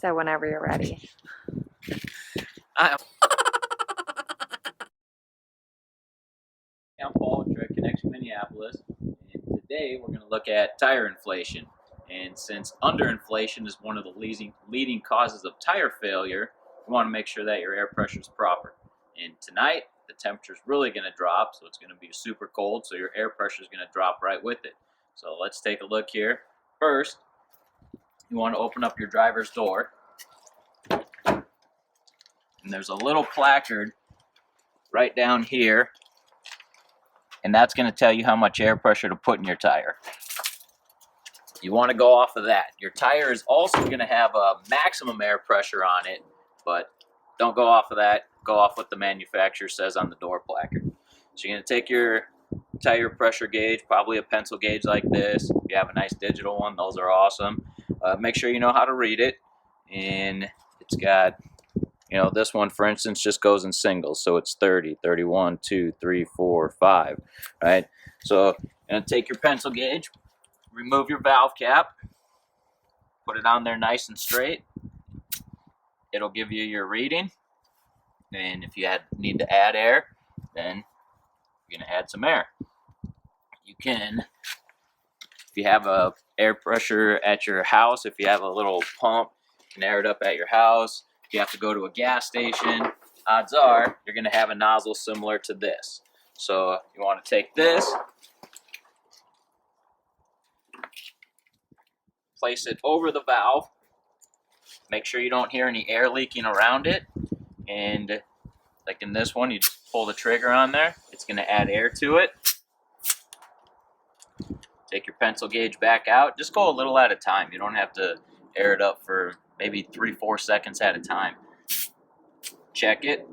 So whenever you're ready. I'm Paul with Direct Connection Minneapolis, and today we're going to look at tire inflation. And since underinflation is one of the leading causes of tire failure, we want to make sure that your air pressure is proper. And tonight, the temperature is really going to drop, so it's going to be super cold, so your air pressure is going to drop right with it. So let's take a look here. First, you want to open up your driver's door, and there's a little placard right down here, and that's going to tell you how much air pressure to put in your tire. You want to go off of that. Your tire is also going to have a maximum air pressure on it, but don't go off of that. Go off what the manufacturer says on the door placard. So you're going to take your tire pressure gauge, probably a pencil gauge like this. If you have a nice digital one, those are awesome. Make sure you know how to read it. And it's got, this one, for instance, just goes in singles. So it's 30, 31, 2, 3, 4, 5, right? So you're going to take your pencil gauge, remove your valve cap, put it on there nice and straight. It'll give you your reading. And if you need to add air, then you're going to add some air. You can, if you have a air pressure at your house, if you have a little pump, you can air it up at your house. If you have to go to a gas station, odds are you're going to have a nozzle similar to this. So you want to take this, place it over the valve, make sure you don't hear any air leaking around it, and like in this one, you just pull the trigger on there, it's going to add air to it. Take your pencil gauge back out, just go a little at a time. You don't have to air it up for maybe 3-4 seconds at a time. Check it,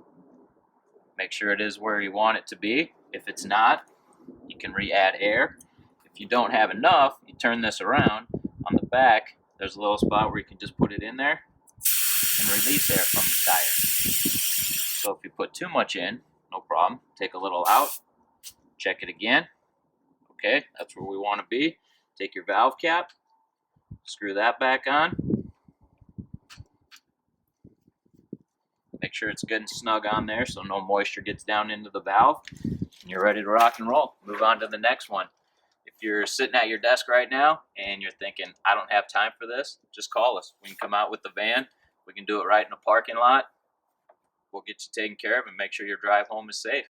make sure it is where you want it to be. If it's not, you can re-add air. If you don't have enough, you turn this around. On the back, there's a little spot where you can just put it in there and release air from the tire. So if you put too much in, no problem. Take a little out, check it again. Okay, that's where we want to be. Take your valve cap, screw that back on. Make sure it's good and snug on there so no moisture gets down into the valve. And you're ready to rock and roll. Move on to the next one. If you're sitting at your desk right now and you're thinking, I don't have time for this, just call us. We can come out with the van. We can do it right in the parking lot. We'll get you taken care of and make sure your drive home is safe.